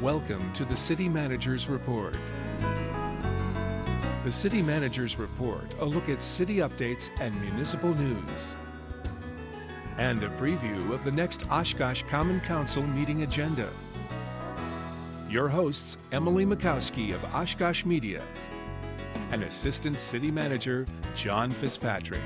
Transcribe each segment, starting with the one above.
Welcome to the City Manager's Report. The City Manager's Report, a look at city updates and municipal news. And a preview of the next Oshkosh Common Council meeting agenda. Your hosts, Emily Mikowski of Oshkosh Media and Assistant City Manager, John Fitzpatrick.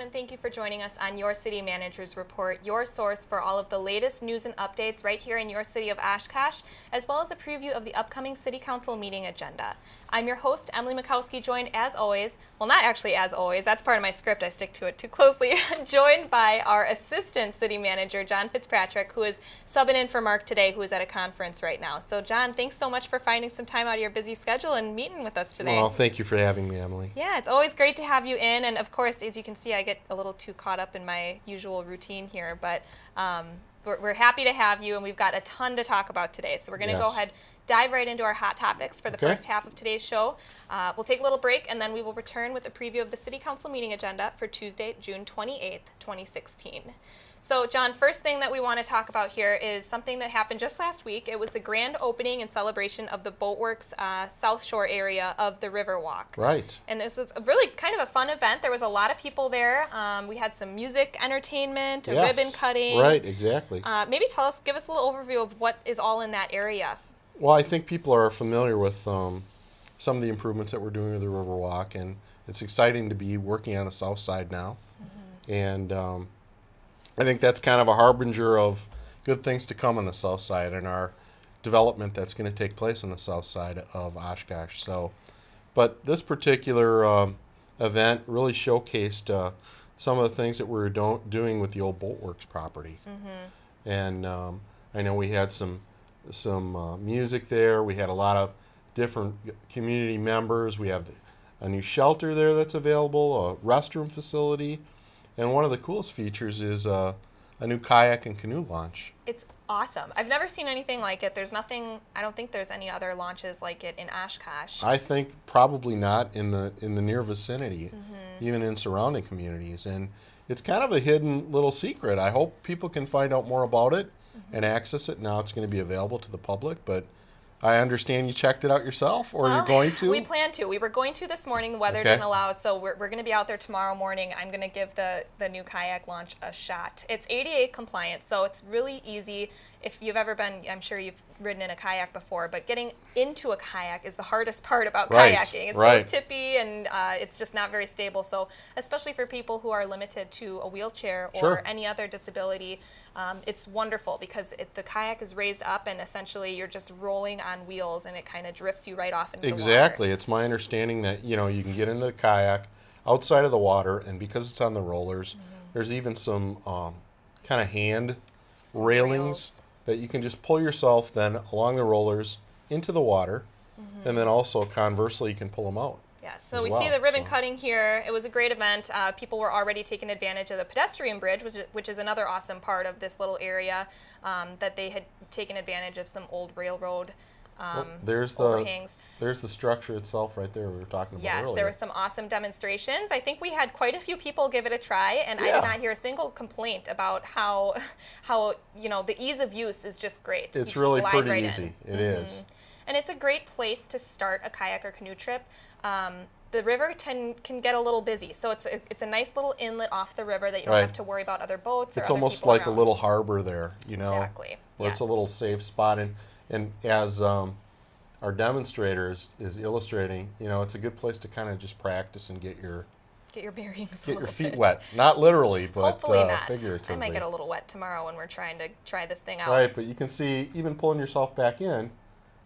And thank you for joining us on your City Manager's Report, your source for all of the latest news and updates right here in your city of Oshkosh, as well as a preview of the upcoming City Council meeting agenda. I'm your host, Emily Mikowski, joined as always, well, not actually as always, that's part of my script, I stick to it too closely, joined by our Assistant City Manager, John Fitzpatrick, who is subbing in for Mark today, who is at a conference right now. So, John, thanks so much for finding some time out of your busy schedule and meeting with us today. Well, thank you for having me, Emily. Yeah, it's always great to have you in, and of course, as you can see, I get a little too caught up in my usual routine here, but we're happy to have you, and we've got a ton to talk about today. So we're going to go ahead, dive right into our hot topics for the first half of today's show. We'll take a little break, and then we will return with a preview of the City Council meeting agenda for Tuesday, June 28th, 2016. So, John, first thing that we want to talk about here is something that happened just last week. It was the grand opening and celebration of the Boatworks South Shore area of the Riverwalk. Right. And this was a really kind of a fun event. There was a lot of people there. We had some music entertainment, a ribbon cutting. Right, exactly. Maybe give us a little overview of what is all in that area. Well, I think people are familiar with some of the improvements that we're doing with the Riverwalk, and it's exciting to be working on the south side now. Mm-hmm. And I think that's kind of a harbinger of good things to come on the south side and our development that's going to take place on the south side of Oshkosh. So, but this particular event really showcased some of the things that we were doing with the old Boatworks property. Mm-hmm. And I know we had some music there. We had a lot of different community members. We have a new shelter there that's available, a restroom facility. And one of the coolest features is a new kayak and canoe launch. It's awesome. I've never seen anything like it. There's nothing, I don't think there's any other launches like it in Oshkosh. I think probably not in the near vicinity, mm-hmm. even in surrounding communities. And it's kind of a hidden little secret. I hope people can find out more about it mm-hmm. and access it. Now it's going to be available to the public, but I understand you checked it out yourself, or you're going to? We plan to. We were going to this morning. The weather didn't allow us, so we're going to be out there tomorrow morning. I'm going to give the new kayak launch a shot. It's ADA compliant, so it's really easy. If you've ever been, I'm sure you've ridden in a kayak before, but getting into a kayak is the hardest part about kayaking. It's so tippy, and it's just not very stable. So especially for people who are limited to a wheelchair or any other disability, it's wonderful because the kayak is raised up, and essentially you're just rolling on wheels, and it kind of drifts you right off into the water. Exactly. It's my understanding that you can get into the kayak outside of the water, and because it's on the rollers, mm-hmm. there's even some kind of hand railings that you can just pull yourself then along the rollers into the water, mm-hmm. and then also conversely you can pull them out. Yeah, so we see the ribbon cutting here. It was a great event. People were already taking advantage of the pedestrian bridge, which is another awesome part of this little area, that they had taken advantage of some old railroad overhangs. There's the structure itself right there we were talking about earlier. Yes, there were some awesome demonstrations. I think we had quite a few people give it a try, and I did not hear a single complaint about how the ease of use is just great. It's really pretty easy. It is. And it's a great place to start a kayak or canoe trip. The river can get a little busy, so it's a nice little inlet off the river that you don't have to worry about other boats. It's or other almost people like around. A little harbor there, Exactly. Where it's a little safe spot, and as our demonstrator is illustrating, it's a good place to kind of just practice and get your bearings. Get your feet wet, not literally, but hopefully not. Figuratively. I might get a little wet tomorrow when we're trying to try this thing out. Right, but you can see even pulling yourself back in,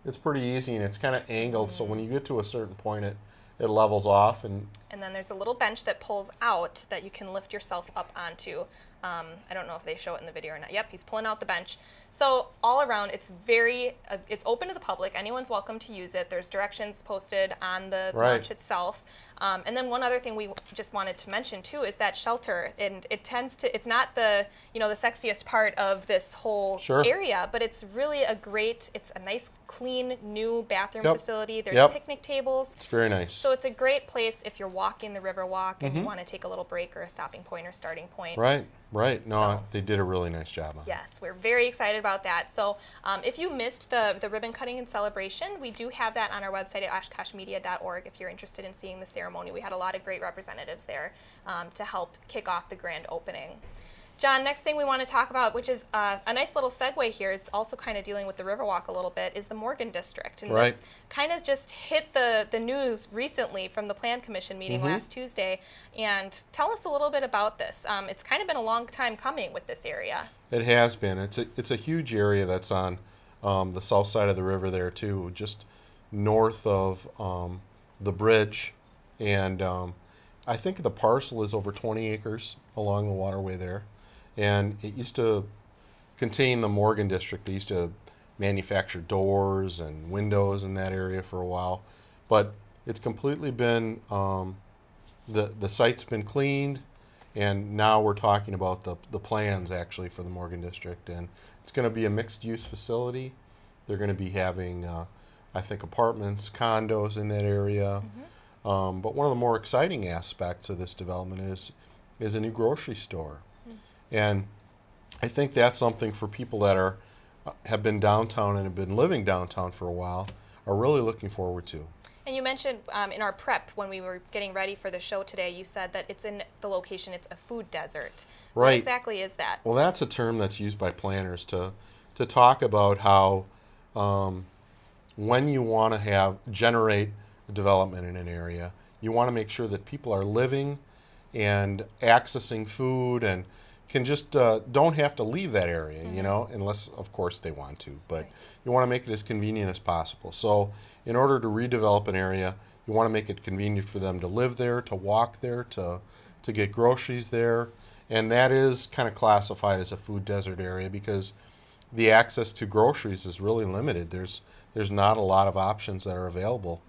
it's pretty easy, and it's kind of angled, so when you get to a certain point, it levels off. And then there's a little bench that pulls out that you can lift yourself up onto. I don't know if they show it in the video or not. Yep, he's pulling out the bench. So all around, it's it's open to the public. Anyone's welcome to use it. There's directions posted on the launch itself. And then one other thing we just wanted to mention too is that shelter, and it's not the the sexiest part of this whole area, but it's really it's a nice, clean, new bathroom facility. There's picnic tables. It's very nice. So it's a great place if you're walking the Riverwalk and you want to take a little break or a stopping point or starting point. Right. No, So- they did a really nice job on it. Yes, we're very excited about that. So if you missed the ribbon cutting and celebration, we do have that on our website at oshkoshmedia.org if you're interested in seeing the ceremony. We had a lot of great representatives there to help kick off the grand opening. John, next thing we want to talk about, which is a nice little segue here, is also kind of dealing with the Riverwalk a little bit, is the Morgan District. And Right. this kind of just hit the news recently from the Plan Commission meeting last Tuesday. And tell us a little bit about this. It's kind of been a long time coming with this area. It has been. It's a huge area that's on the south side of the river there too, just north of the bridge, and I think the parcel is over 20 acres along the waterway there, and it used to contain the Morgan District. They used to manufacture doors and windows in that area for a while, but it's completely been the site's been cleaned. And now we're talking about the plans actually for the Morgan District, and it's going to be a mixed-use facility. They're going to be having, I think, apartments, condos in that area. But one of the more exciting aspects of this development is a new grocery store, and I think that's something for people that have been downtown and have been living downtown for a while are really looking forward to. And you mentioned in our prep when we were getting ready for the show today, you said that it's in the location, it's a food desert. What Right. exactly is that? Well, that's a term that's used by planners to talk about how when you want to generate development in an area, you want to make sure that people are living and accessing food and can just don't have to leave that area, you know, unless of course they want to. But Right. you want to make it as convenient as possible. So in order to redevelop an area, you want to make it convenient for them to live there, to walk there, to get groceries there. And that is kind of classified as a food desert area because the access to groceries is really limited. There's not a lot of options that are available.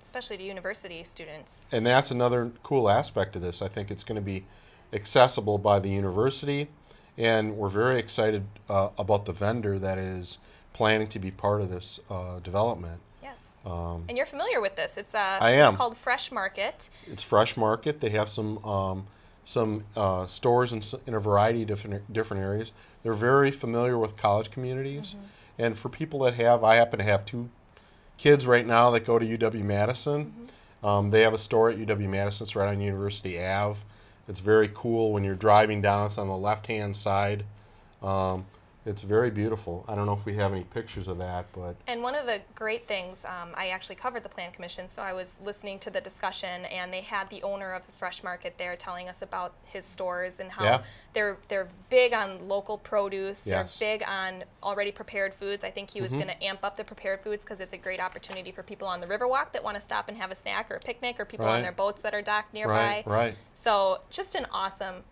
Especially to university students. And that's another cool aspect of this. I think it's going to be accessible by the university, and we're very excited about the vendor that is planning to be part of this development. Yes. And you're familiar with this. It's I am. It's called Fresh Market. It's Fresh Market. They have some stores in a variety of different areas. They're very familiar with college communities, and for people that I happen to have two kids right now that go to UW-Madison. They have a store at UW-Madison. It's right on University Ave. It's very cool when you're driving down. It's on the left-hand side. It's very beautiful. I don't know if we have any pictures of that, but And one of the great things, I actually covered the Plan Commission, so I was listening to the discussion, and they had the owner of the Fresh Market there telling us about his stores and how Yeah. they're big on local produce. Yes. They're big on already prepared foods. I think he was going to amp up the prepared foods because it's a great opportunity for people on the Riverwalk that want to stop and have a snack or a picnic, or people on Right. their boats that are docked nearby. right. So just an awesome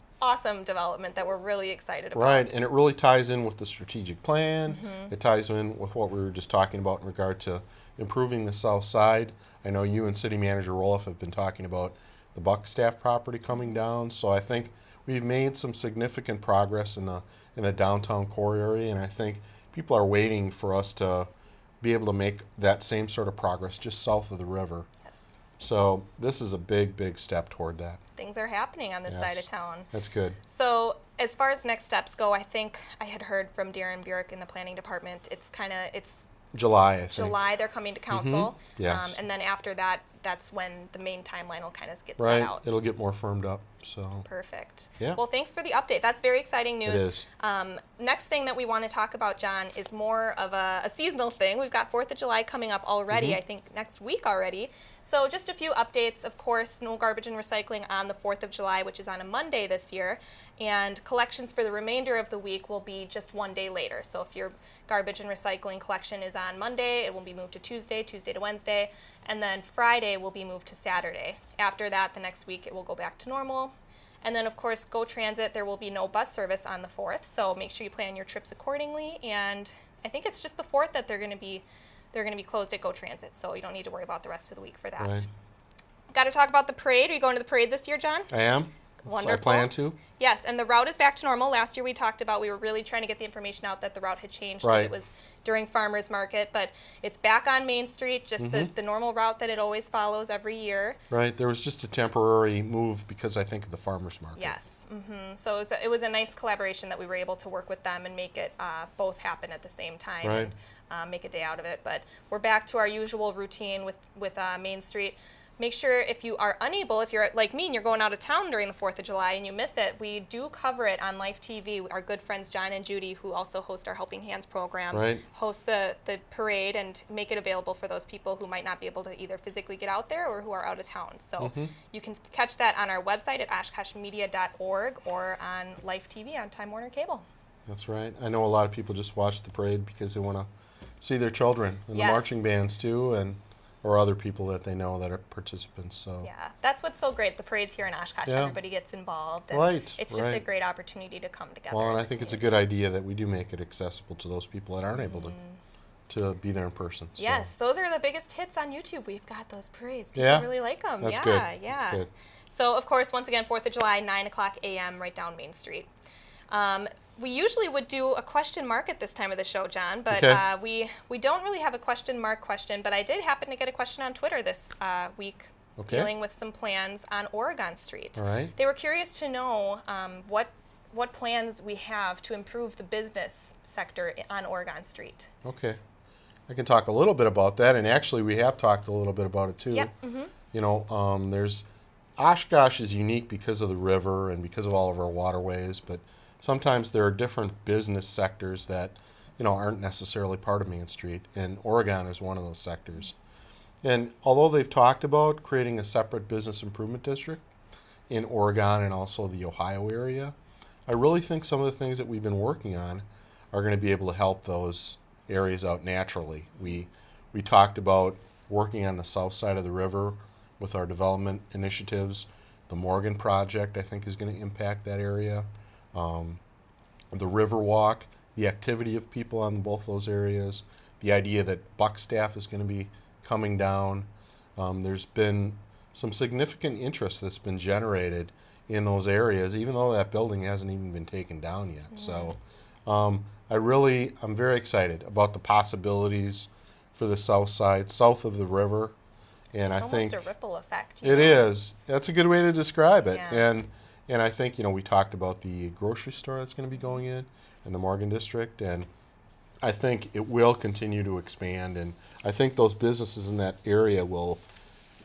development that we're really excited about. Right, and it really ties in with the strategic plan. It ties in with what we were just talking about in regard to improving the south side. I know you and City Manager Roloff have been talking about the Buckstaff property coming down, so I think we've made some significant progress in the downtown core area, and I think people are waiting for us to be able to make that same sort of progress just south of the river. Yes. So this is a big, big step toward that. Things are happening on this side of Yes. town. That's good. So as far as next steps go, I think I had heard from Darren Burek in the planning department. It's July, I think. July they're coming to council. Yes. And then after that, that's when the main timeline will kind of get Right. set out. It'll get more firmed up. So Perfect. Yeah. Well, thanks for the update. That's very exciting news. It is. Next thing that we want to talk about, John, is more of a seasonal thing. We've got 4th of July coming up already, I think next week already. So just a few updates. Of course, no garbage and recycling on the 4th of July, which is on a Monday this year. And collections for the remainder of the week will be just one day later. So if your garbage and recycling collection is on Monday, it will be moved to Tuesday to Wednesday, and then Friday will be moved to Saturday. After that, the next week, it will go back to normal. And then, of course, Go Transit, there will be no bus service on the 4th, so make sure you plan your trips accordingly. And I think it's just the 4th that they're going to be closed at Go Transit, so you don't need to worry about the rest of the week for that. Right. Got to talk about the parade. Are you going to the parade this year, John? I am. Wonderful. I plan to. Yes, and the route is back to normal. Last year we talked about we were really trying to get the information out that the route had changed because Right. it was during farmers market, but it's back on Main Street, just the normal route that it always follows every year. Right. There was just a temporary move because I think of the farmers market. Yes. So it was a nice collaboration that we were able to work with them and make it both happen at the same time. Right. And make a day out of it. But we're back to our usual routine with Main Street. Make sure if you are unable, if you're like me and you're going out of town during the 4th of July and you miss it, we do cover it on Life TV. Our good friends John and Judy, who also host our Helping Hands program, Right. host the parade and make it available for those people who might not be able to either physically get out there or who are out of town. So you can catch that on our website at oshkoshmedia.org or on Life TV on Time Warner Cable. That's right. I know a lot of people just watch the parade because they want to see their children and Yes. the marching bands too, and or other people that they know that are participants. So Yeah, that's what's so great. The parade's here in Oshkosh. Yeah. Everybody gets involved. And Right, it's just a right. great opportunity to come together. well, and as I think it's a community. good idea that we do make it accessible to those people that aren't able to be there in person. So. Yes, those are the biggest hits on YouTube. We've got those parades. People Yeah? really like them. That's yeah, good. yeah. That's good. So, of course, once again, 4th of July, 9 o'clock a.m., right down Main Street. We usually would do a question mark at this time of the show, John, but Okay. we don't really have a question mark question, but I did happen to get a question on Twitter this week Okay. dealing with some plans on Oregon Street. All right. They were curious to know what plans we have to improve the business sector on Oregon Street. Okay. I can talk a little bit about that, and actually we have talked a little bit about it too. Yep. You know, there's Oshkosh is unique because of the river and because of all of our waterways, but sometimes there are different business sectors that, you know, aren't necessarily part of Main Street, and Oregon is one of those sectors. And although they've talked about creating a separate business improvement district in Oregon and also the Ohio area, I really think some of the things that we've been working on are going to be able to help those areas out naturally. We talked about working on the south side of the river with our development initiatives. The Morgan project, I think, is going to impact that area. The river walk, the activity of people on both those areas, the idea that Buck staff is going to be coming down. There's been some significant interest that's been generated in those areas, even though that building hasn't even been taken down yet. So I'm very excited about the possibilities for the south side, south of the river. And It's I almost think a ripple effect. it is. That's a good way to describe it. Yeah. And I think, you know, we talked about the grocery store that's going to be going in the Morgan district, and I think it will continue to expand, and I think those businesses in that area will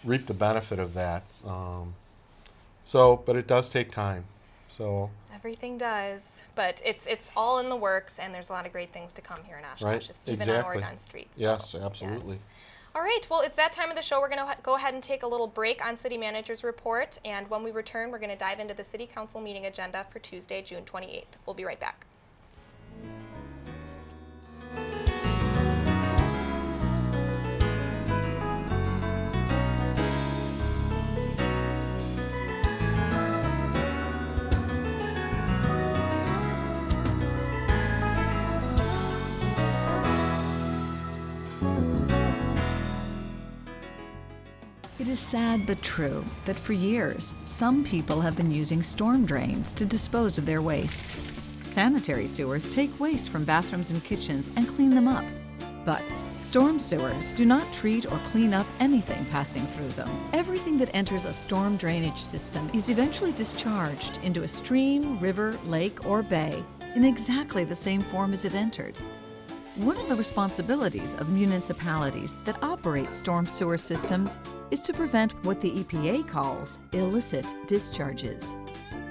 reap the benefit of that. But it does take time. So Everything does, but it's all in the works, and there's a lot of great things to come here in Oshkosh, Right, even on exactly. Oregon Street. So, yes, absolutely. yes. All right, well, it's that time of the show. We're going to go ahead and take a little break on City Manager's report, and when we return, we're going to dive into the City Council meeting agenda for Tuesday, June 28th. We'll be right back. It is sad but true that for years, some people have been using storm drains to dispose of their wastes. Sanitary sewers take waste from bathrooms and kitchens and clean them up. But storm sewers do not treat or clean up anything passing through them. Everything that enters a storm drainage system is eventually discharged into a stream, river, lake, or bay in exactly the same form as it entered. One of the responsibilities of municipalities that operate storm sewer systems is to prevent what the EPA calls illicit discharges.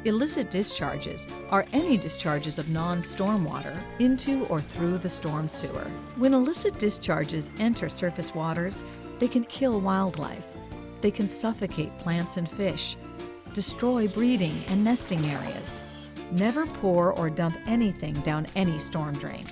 Illicit discharges are any discharges of non-stormwater into or through the storm sewer. When illicit discharges enter surface waters, they can kill wildlife. They can suffocate plants and fish, destroy breeding and nesting areas. Never pour or dump anything down any storm drain.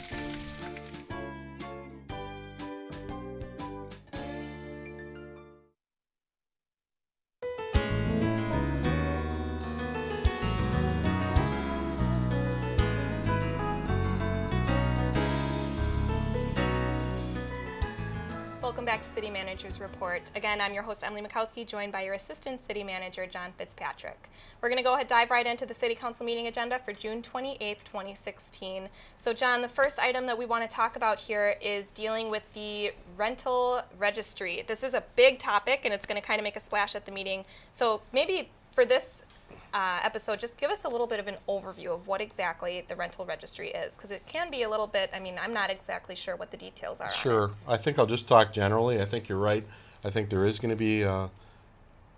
Welcome back to City Manager's Report. Again, I'm your host, Emily Mikowski, joined by your Assistant City Manager, John Fitzpatrick. We're going to go ahead and dive right into the City Council meeting agenda for June 28th, 2016. So, John, the first item that we want to talk about here is dealing with the rental registry. This is a big topic, and it's going to kind of make a splash at the meeting. So maybe for this episode, just give us a little bit of an overview of what exactly the rental registry is, because it can be a little bit, I'm not exactly sure what the details are. Sure. I think I'll just talk generally. I think you're right. I think there is going to be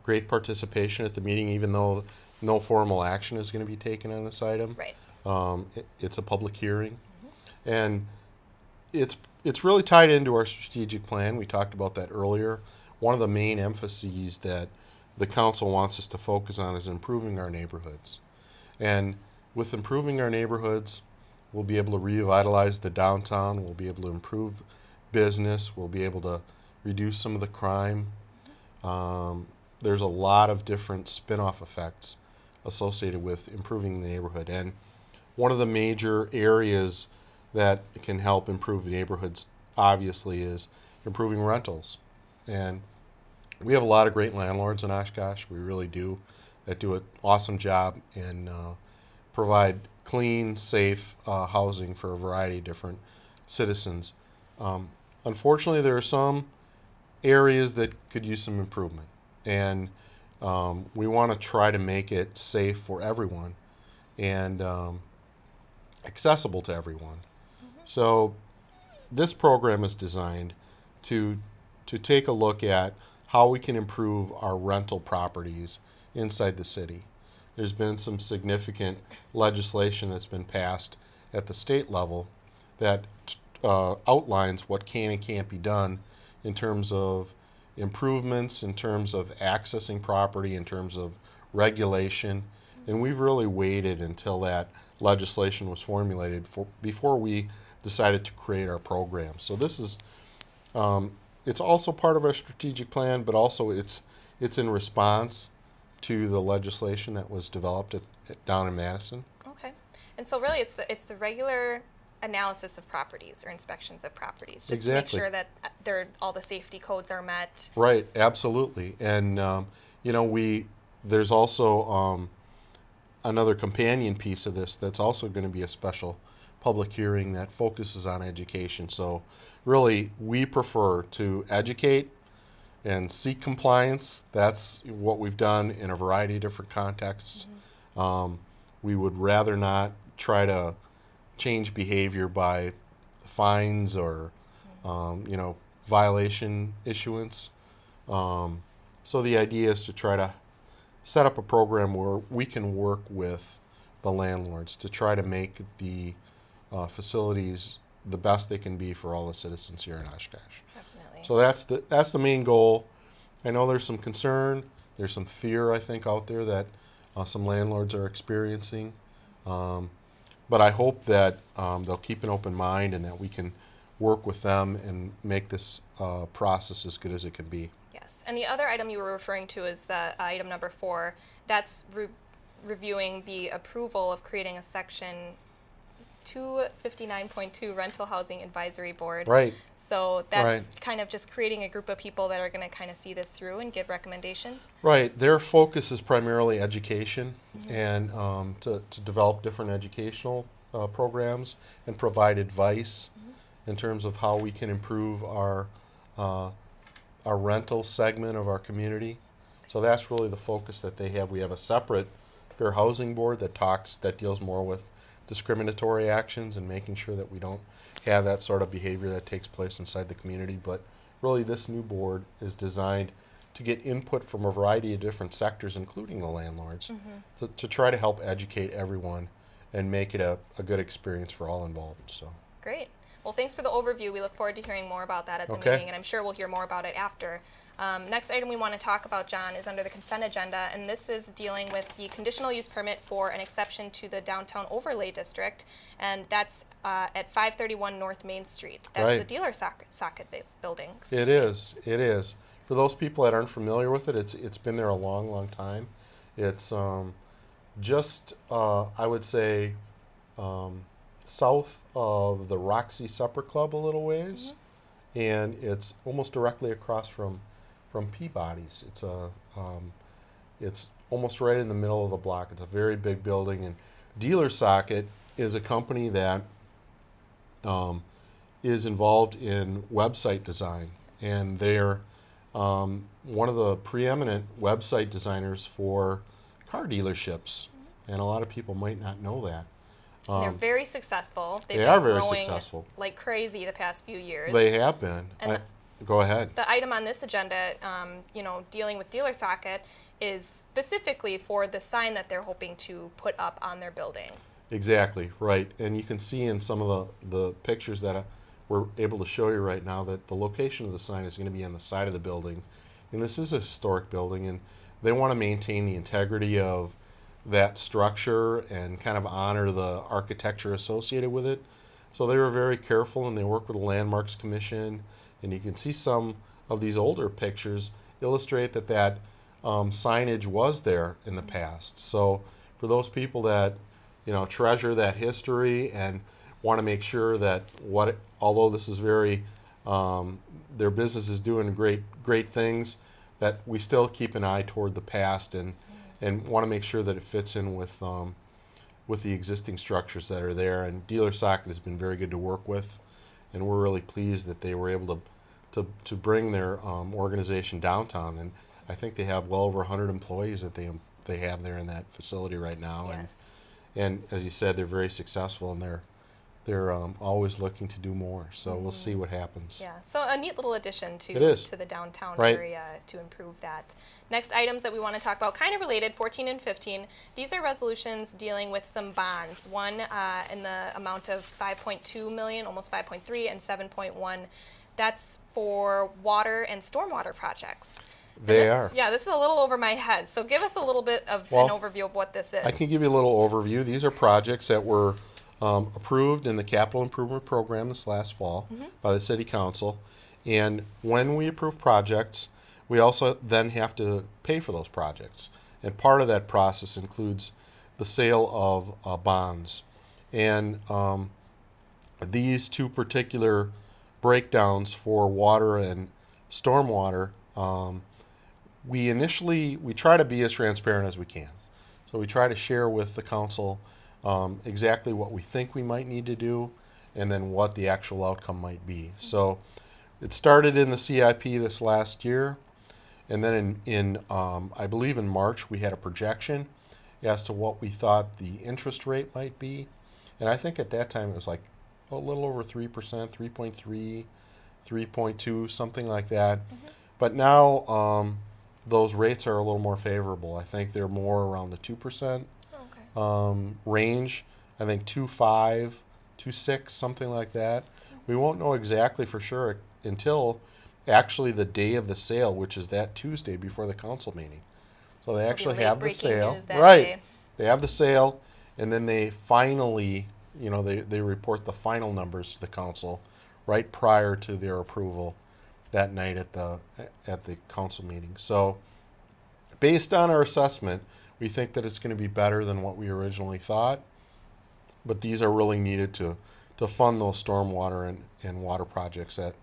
great participation at the meeting, even though no formal action is going to be taken on this item. Right. It's a public hearing, and it's really tied into our strategic plan. We talked about that earlier. One of the main emphases that the council wants us to focus on is improving our neighborhoods. And with improving our neighborhoods, we'll be able to revitalize the downtown, we'll be able to improve business, we'll be able to reduce some of the crime. There's a lot of different spin-off effects associated with improving the neighborhood. And one of the major areas that can help improve the neighborhoods, obviously, is improving rentals. And we have a lot of great landlords in Oshkosh. We really do, that do an awesome job and provide clean, safe housing for a variety of different citizens. Unfortunately, there are some areas that could use some improvement, and we want to try to make it safe for everyone and accessible to everyone. So this program is designed to take a look at how we can improve our rental properties inside the city. There's been some significant legislation that's been passed at the state level that outlines what can and can't be done in terms of improvements, in terms of accessing property, in terms of regulation. And we've really waited until that legislation was formulated before we decided to create our program. So this is it's also part of our strategic plan, but also it's in response to the legislation that was developed down in Madison. Okay. And so really it's the regular analysis of properties or inspections of properties, just to make sure that all the safety codes are met. Right, absolutely. And there's also another companion piece of this that's also going to be a special public hearing that focuses on education. So really, we prefer to educate and seek compliance. That's what we've done in a variety of different contexts. We would rather not try to change behavior by fines or, violation issuance. So the idea is to try to set up a program where we can work with the landlords to try to make the facilities the best they can be for all the citizens here in Oshkosh. Definitely. So that's the main goal. I know there's some concern, there's some fear, I think, out there that some landlords are experiencing. But I hope that they'll keep an open mind and that we can work with them and make this process as good as it can be. Yes. And the other item you were referring to is the item number 4. That's reviewing the approval of creating a section 259.2 Rental Housing Advisory Board. Right. So that's kind of just creating a group of people that are going to kind of see this through and give recommendations. Right. Their focus is primarily education and to develop different educational programs and provide advice in terms of how we can improve our rental segment of our community. So that's really the focus that they have. We have a separate Fair Housing Board that deals more with discriminatory actions and making sure that we don't have that sort of behavior that takes place inside the community. But really, this new board is designed to get input from a variety of different sectors, including the landlords, to try to help educate everyone and make it a good experience for all involved. So great. Well, thanks for the overview. We look forward to hearing more about that at the meeting, and I'm sure we'll hear more about it after. Next item we want to talk about, John, is under the consent agenda, and this is dealing with the conditional use permit for an exception to the downtown overlay district, and that's at 531 North Main Street. That's the dealer socket building. It is. For those people that aren't familiar with it, it's been there a long, long time. It's just, I would say, south of the Roxy Supper Club a little ways. and it's almost directly across from Peabody's. It's almost right in the middle of the block. It's a very big building, and Dealer Socket is a company that is involved in website design, and they're one of the preeminent website designers for car dealerships, and a lot of people might not know that. They're very successful. They've They been are very growing successful. like crazy the past few years. They have been. And Go ahead. the item on this agenda, dealing with Dealer Socket, is specifically for the sign that they're hoping to put up on their building. Exactly, right. And you can see in some of the pictures that we're able to show you right now that the location of the sign is going to be on the side of the building. And this is a historic building, and they want to maintain the integrity of that structure and kind of honor the architecture associated with it. So they were very careful, and they worked with the Landmarks Commission. And you can see some of these older pictures illustrate that signage was there in the past. So for those people that treasure that history and want to make sure that although this is very their business is doing great things, that we still keep an eye toward the past and want to make sure that it fits in with the existing structures that are there. And Dealer Socket has been very good to work with, and we're really pleased that they were able to bring their organization downtown. And I think they have well over 100 employees that they have there in that facility right now. Yes. And as you said, they're very successful, and they're always looking to do more. So we'll see what happens. Yeah, so a neat little addition to the downtown Right. area to improve that. Next items that we want to talk about, kind of related, 14 and 15. These are resolutions dealing with some bonds. One in the amount of 5.2 million, almost 5.3, and 7.1. That's for water and stormwater projects. They are. Yeah, this is a little over my head. So give us a little bit of an overview of what this is. I can give you a little overview. These are projects that were approved in the capital improvement program this last fall by the city council. And when we approve projects, we also then have to pay for those projects. And part of that process includes the sale of bonds. And these two particular breakdowns for water and stormwater, we try to be as transparent as we can. So we try to share with the council exactly what we think we might need to do and then what the actual outcome might be. So it started in the CIP this last year, and then in I believe in March we had a projection as to what we thought the interest rate might be. And I think at that time it was like a little over 3%, 3.3, 3.2, something like that. But now those rates are a little more favorable. I think they're more around the 2% range. I think 2.5, 2.6, something like that. We won't know exactly for sure until actually the day of the sale, which is that Tuesday before the council meeting. So they actually have the sale. Right. They have the sale, and then they finally, they report the final numbers to the council right prior to their approval that night at the council meeting. So based on our assessment, we think that it's going to be better than what we originally thought, but these are really needed to fund those stormwater and water projects that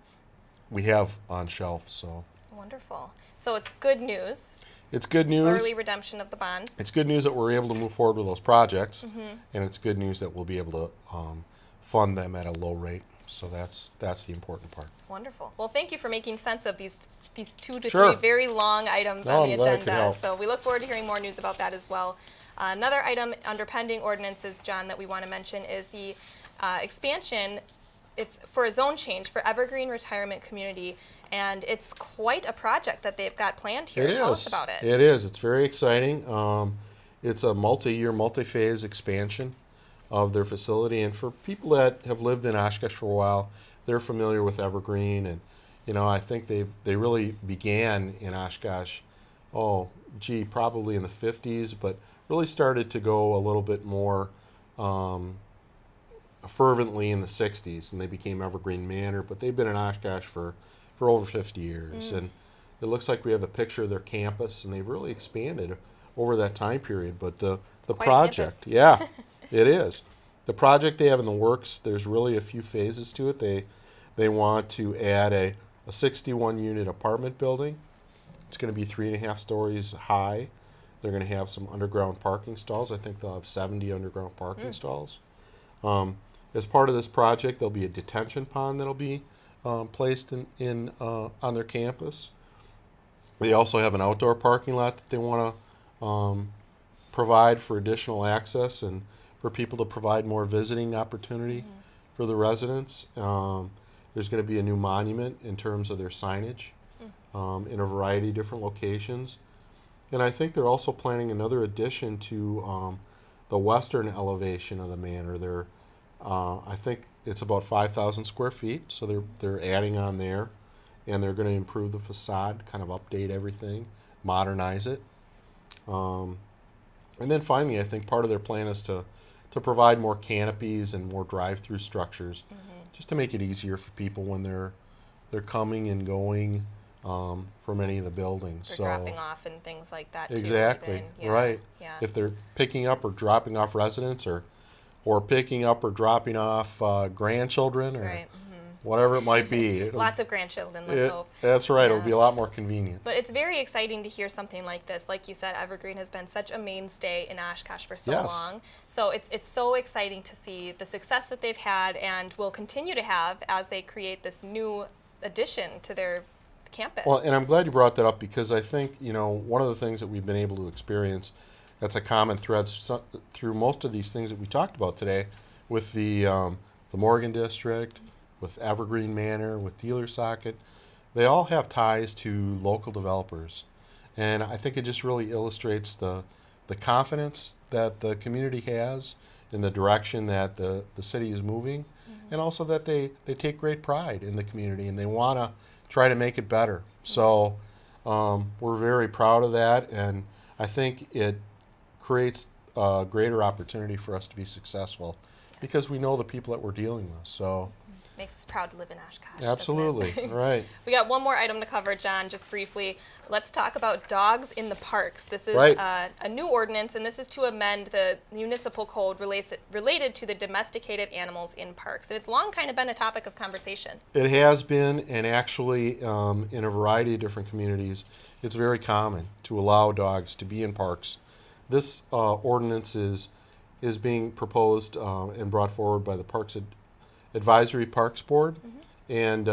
we have on shelf. So wonderful. So it's good news. It's good news. Early redemption of the bonds. It's good news that we're able to move forward with those projects, and it's good news that we'll be able to fund them at a low rate. So that's the important part. Wonderful. Well, thank you for making sense of these 2 to Sure. 3 very long items No, on the I'm glad I could agenda. help. So we look forward to hearing more news about that as well. Another item under pending ordinances, John, that we want to mention is the expansion. It's for a zone change for Evergreen Retirement Community, and it's quite a project that they've got planned here. Tell us about it. It is. It's very exciting. It's a multi-year, multi-phase expansion of their facility. And for people that have lived in Oshkosh for a while, they're familiar with Evergreen. And, I think they really began in Oshkosh, probably in the 50s, but really started to go a little bit more fervently in the 60s, and they became Evergreen Manor. But they've been in Oshkosh for over 50 years. And it looks like we have a picture of their campus, and they've really expanded over that time period. But the project, it is. The project they have in the works, there's really a few phases to it. They They want to add a 61-unit apartment building. It's going to be 3.5 stories high. They're going to have some underground parking stalls. I think they'll have 70 underground parking stalls. As part of this project, there'll be a detention pond that'll be placed on their campus. They also have an outdoor parking lot that they want to provide for additional access and for people to provide more visiting opportunity for the residents. There's going to be a new monument in terms of their signage in a variety of different locations. And I think they're also planning another addition to the western elevation of the manor. I think it's about 5,000 square feet, so they're adding on there, and they're going to improve the facade, kind of update everything, modernize it. And then finally, I think part of their plan is to provide more canopies and more drive-through structures, just to make it easier for people when they're coming and going from any of the buildings. For dropping off and things like that, too. Exactly, right. Yeah. If they're picking up or dropping off residents or picking up or dropping off grandchildren or whatever it might be. Lots of grandchildren, let's hope. That's right. It'll be a lot more convenient. But it's very exciting to hear something like this. Like you said, Evergreen has been such a mainstay in Oshkosh for so long. So it's so exciting to see the success that they've had and will continue to have as they create this new addition to their campus. Well, and I'm glad you brought that up, because I think, one of the things that we've been able to experience that's a common thread through most of these things that we talked about today with the Morgan District, with Evergreen Manor, with Dealer Socket, they all have ties to local developers. And I think it just really illustrates the confidence that the community has in the direction that the city is moving, and also that they take great pride in the community and they want to try to make it better. So we're very proud of that, and I think it creates a greater opportunity for us to be successful because we know the people that we're dealing with. So makes us proud to live in Oshkosh. Absolutely, right. We got one more item to cover, John, just briefly. Let's talk about dogs in the parks. This is a new ordinance, and this is to amend the municipal code related to the domesticated animals in parks. And it's long kind of been a topic of conversation. It has been, and actually in a variety of different communities, it's very common to allow dogs to be in parks. This ordinance is being proposed and brought forward by the Parks Advisory Parks Board, and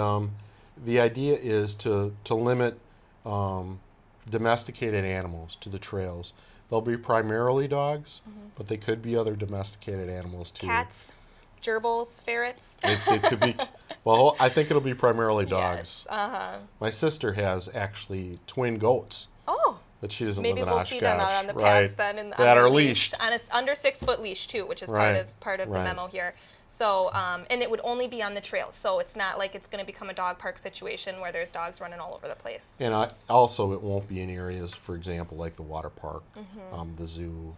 the idea is to limit domesticated animals to the trails. They'll be primarily dogs, but they could be other domesticated animals too. Cats, gerbils, ferrets. It could be. Well, I think it'll be primarily dogs. Yes. My sister has actually twin goats. Oh. But she doesn't live in Oshkosh. Maybe we'll see them out on the paths then, that are leashed on a under 6 foot leash too, which is part of the memo here. So, and it would only be on the trails, so it's not like it's going to become a dog park situation where there's dogs running all over the place. And also, it won't be in areas, for example, like the water park, the zoo,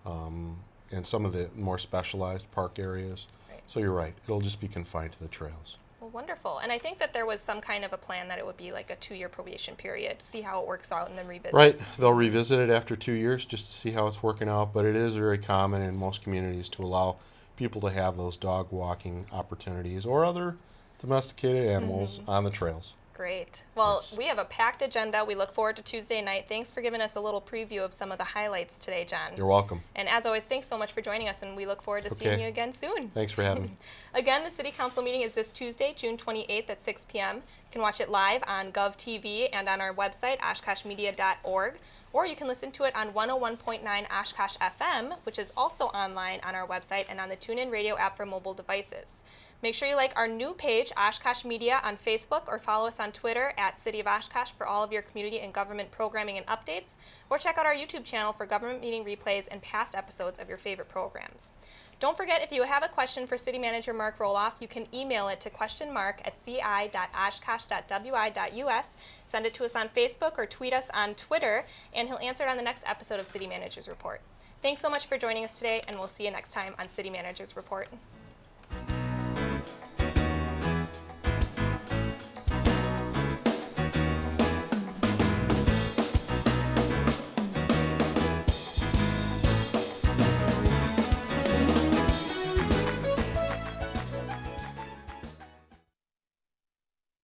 and some of the more specialized park areas. Right. So you're right; it'll just be confined to the trails. Well, wonderful. And I think that there was some kind of a plan that it would be like a 2-year probation period, see how it works out, and then revisit. Right. They'll revisit it after 2 years just to see how it's working out. But it is very common in most communities to allow people to have those dog walking opportunities or other domesticated animals on the trails. Great. Well, we have a packed agenda. We look forward to Tuesday night. Thanks for giving us a little preview of some of the highlights today, John. You're welcome. And as always, thanks so much for joining us, and we look forward to seeing you again soon. Thanks for having me. Again, the City Council meeting is this Tuesday, June 28th at 6 p.m. You can watch it live on GovTV and on our website, oshkoshmedia.org, or you can listen to it on 101.9 Oshkosh FM, which is also online on our website and on the TuneIn Radio app for mobile devices. Make sure you like our new page, Oshkosh Media, on Facebook, or follow us on Twitter at City of Oshkosh for all of your community and government programming and updates, or check out our YouTube channel for government meeting replays and past episodes of your favorite programs. Don't forget, if you have a question for City Manager Mark Roloff, you can email it to questionmark@ci.oshkosh.wi.us, send it to us on Facebook, or tweet us on Twitter, and he'll answer it on the next episode of City Manager's Report. Thanks so much for joining us today, and we'll see you next time on City Manager's Report.